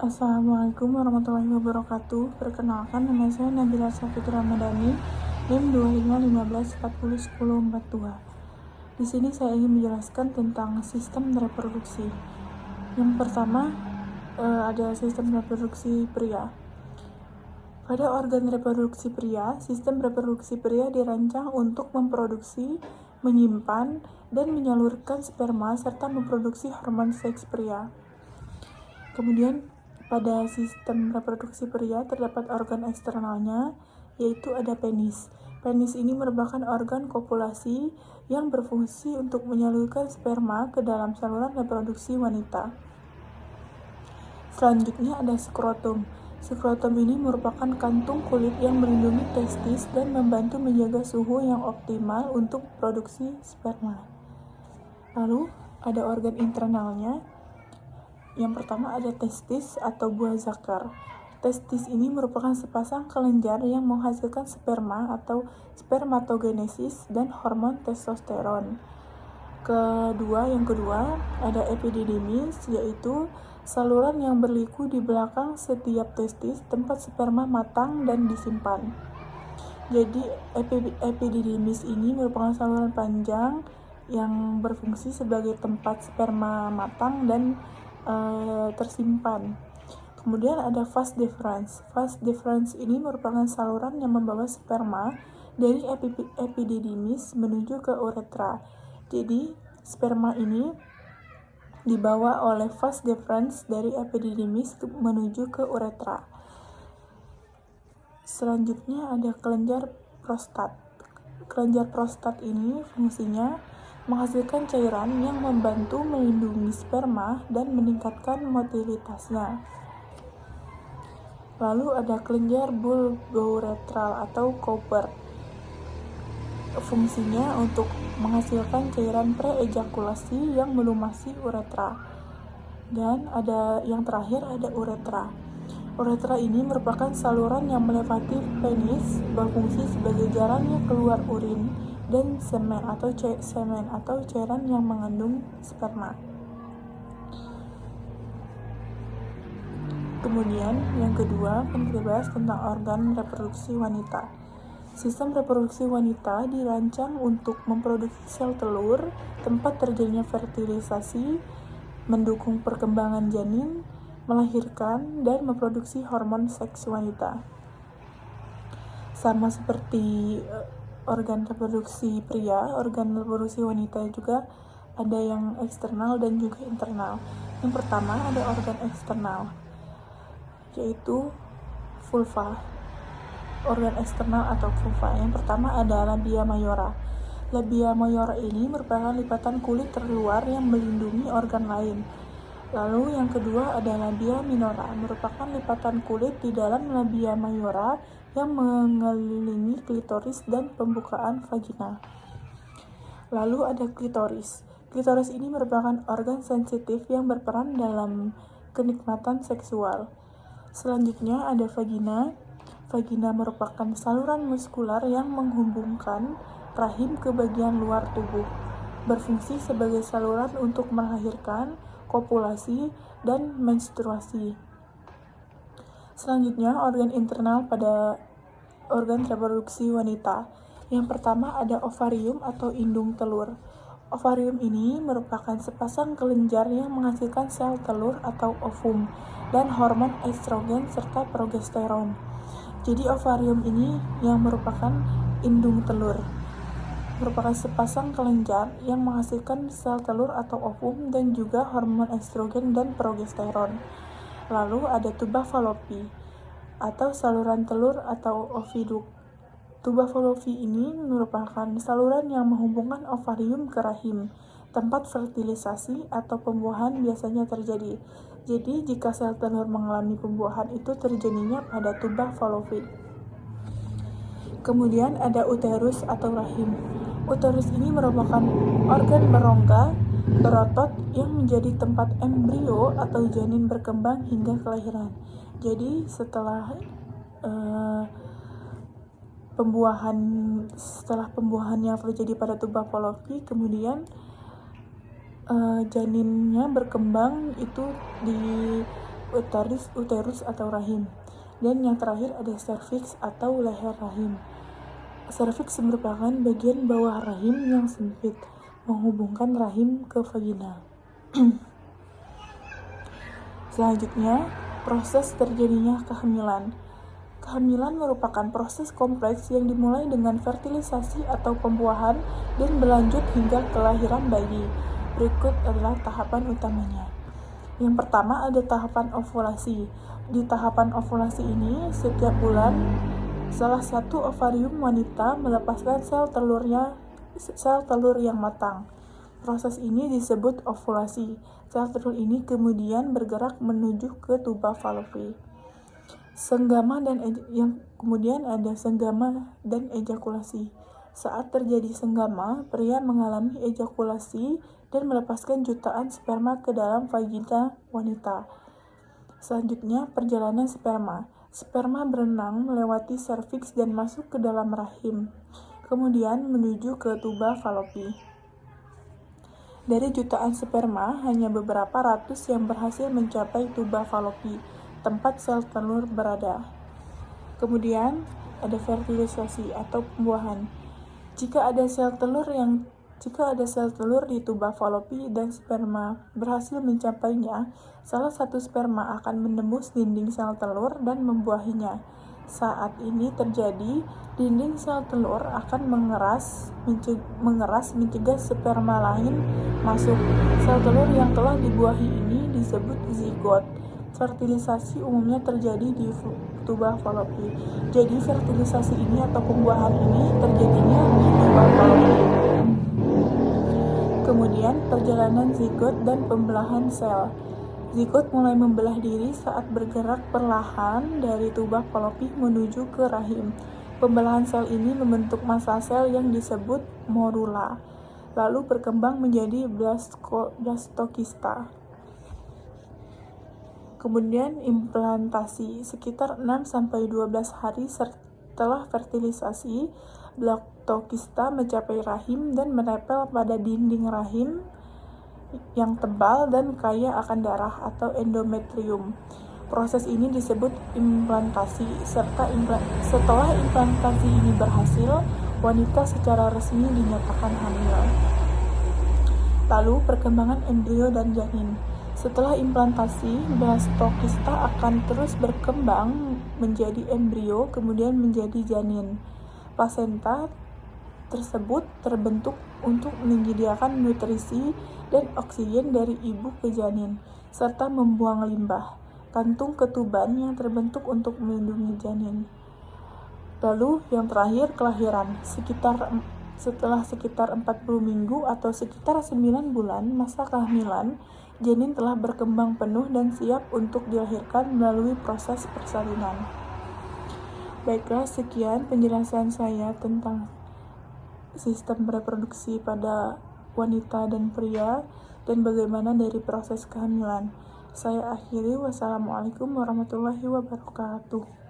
Assalamualaikum warahmatullahi wabarakatuh. Perkenalkan, nama saya Nabila Safitri Ramadhani, NIM 2515401042. Di sini saya ingin menjelaskan tentang sistem reproduksi. Yang pertama, ada sistem reproduksi pria. Pada organ reproduksi pria, sistem reproduksi pria dirancang untuk memproduksi, menyimpan, dan menyalurkan sperma serta memproduksi hormon seks pria. Kemudian, pada sistem reproduksi pria terdapat organ eksternalnya, yaitu ada penis. Penis ini merupakan organ kopulasi yang berfungsi untuk menyalurkan sperma ke dalam saluran reproduksi wanita. Selanjutnya ada skrotum. Skrotum ini merupakan kantung kulit yang melindungi testis dan membantu menjaga suhu yang optimal untuk produksi sperma. Lalu ada organ internalnya. Yang pertama ada testis atau buah zakar. Testis ini merupakan sepasang kelenjar yang menghasilkan sperma atau spermatogenesis dan hormon testosteron. Yang kedua ada epididymis, yaitu saluran yang berliku di belakang setiap testis, tempat sperma matang dan disimpan. Jadi epididymis ini merupakan saluran panjang yang berfungsi sebagai tempat sperma matang dan tersimpan. Kemudian ada vas deferens. Vas deferens ini merupakan saluran yang membawa sperma dari epididymis menuju ke uretra. Jadi sperma ini dibawa oleh vas deferens dari epididymis menuju ke uretra. Selanjutnya ada kelenjar prostat. Kelenjar prostat ini fungsinya menghasilkan cairan yang membantu melindungi sperma dan meningkatkan motilitasnya. Lalu ada kelenjar bulbouretral atau Cowper. Fungsinya untuk menghasilkan cairan pre-ejakulasi yang melumasi uretra. Dan yang terakhir ada uretra. Uretra ini merupakan saluran yang melewati penis, berfungsi sebagai jalannya keluar urin dan semen atau cairan yang mengandung sperma. Kemudian yang kedua kita bahas tentang organ reproduksi wanita. Sistem reproduksi wanita dirancang untuk memproduksi sel telur, tempat terjadinya fertilisasi, mendukung perkembangan janin, melahirkan, dan memproduksi hormon seks wanita. Sama seperti organ reproduksi pria, organ reproduksi wanita juga ada yang eksternal dan juga internal. Yang pertama ada organ eksternal, yaitu vulva. Organ eksternal atau vulva. Yang pertama ada labia mayora. Labia mayora ini merupakan lipatan kulit terluar yang melindungi organ lain. Lalu yang kedua ada labia minora, merupakan lipatan kulit di dalam labia mayora yang mengelilingi klitoris dan pembukaan vagina. Lalu ada klitoris. Klitoris ini merupakan organ sensitif yang berperan dalam kenikmatan seksual. Selanjutnya ada vagina. Vagina merupakan saluran muskular yang menghubungkan rahim ke bagian luar tubuh. Berfungsi sebagai saluran untuk melahirkan, kopulasi, dan menstruasi. Selanjutnya organ internal pada organ reproduksi wanita. Yang pertama ada ovarium atau indung telur. Ovarium ini merupakan sepasang kelenjar yang menghasilkan sel telur atau ovum dan hormon estrogen serta progesteron. Jadi ovarium ini yang merupakan indung telur, merupakan sepasang kelenjar yang menghasilkan sel telur atau ovum dan juga hormon estrogen dan progesteron. Lalu ada tuba fallopi atau saluran telur atau oviduk. Tuba fallopi ini merupakan saluran yang menghubungkan ovarium ke rahim. Tempat fertilisasi atau pembuahan biasanya terjadi. Jadi jika sel telur mengalami pembuahan itu terjadinya pada tuba fallopi. Kemudian ada uterus atau rahim. Uterus ini merupakan organ berongga berotot yang menjadi tempat embrio atau janin berkembang hingga kelahiran. Jadi setelah pembuahan yang terjadi pada tuba fallopi, kemudian janinnya berkembang itu di uterus atau rahim. Dan yang terakhir ada serviks atau leher rahim. Serviks merupakan bagian bawah rahim yang sempit, menghubungkan rahim ke vagina. Selanjutnya, proses terjadinya kehamilan. Kehamilan merupakan proses kompleks yang dimulai dengan fertilisasi atau pembuahan dan berlanjut hingga kelahiran bayi. Berikut adalah tahapan utamanya. Yang pertama ada tahapan ovulasi. Di tahapan ovulasi ini, setiap bulan salah satu ovarium wanita melepaskan sel telur yang matang. Proses ini disebut ovulasi. Sel telur ini kemudian bergerak menuju ke tuba falopi. Kemudian ada senggama dan ejakulasi. Saat terjadi senggama, pria mengalami ejakulasi dan melepaskan jutaan sperma ke dalam vagina wanita. Selanjutnya, perjalanan sperma. Sperma berenang melewati serviks dan masuk ke dalam rahim, kemudian menuju ke tuba falopi. Dari jutaan sperma, hanya beberapa ratus yang berhasil mencapai tuba falopi, tempat sel telur berada. Kemudian, ada fertilisasi atau pembuahan. Jika ada sel telur di tuba falopi dan sperma berhasil mencapainya, salah satu sperma akan menembus dinding sel telur dan membuahinya. Saat ini terjadi, dinding sel telur akan mengeras mencegah sperma lain masuk. Sel telur yang telah dibuahi ini disebut zigot. Fertilisasi umumnya terjadi di tuba falopi. Jadi fertilisasi ini atau pembuahan ini terjadinya di tuba falopi. Kemudian perjalanan zigot dan pembelahan sel. Zigot mulai membelah diri saat bergerak perlahan dari tuba falopi menuju ke rahim. Pembelahan sel ini membentuk massa sel yang disebut morula, lalu berkembang menjadi blastokista. Kemudian implantasi. Sekitar 6-12 hari setelah fertilisasi, blastokista mencapai rahim dan menempel pada dinding rahim yang tebal dan kaya akan darah atau endometrium. Proses ini disebut implantasi. Setelah implantasi ini berhasil, wanita secara resmi dinyatakan hamil. Lalu perkembangan embrio dan janin. Setelah implantasi, blastokista akan terus berkembang menjadi embrio, kemudian menjadi janin. Plasenta tersebut terbentuk untuk menyediakan nutrisi dan oksigen dari ibu ke janin, serta membuang limbah. Kantung ketuban yang terbentuk untuk melindungi janin. Lalu yang terakhir, kelahiran. Setelah sekitar 40 minggu atau sekitar 9 bulan masa kehamilan, janin telah berkembang penuh dan siap untuk dilahirkan melalui proses persalinan. Baiklah, sekian penjelasan saya tentang sistem reproduksi pada wanita dan pria dan bagaimana dari proses kehamilan. Saya akhiri, wassalamualaikum warahmatullahi wabarakatuh.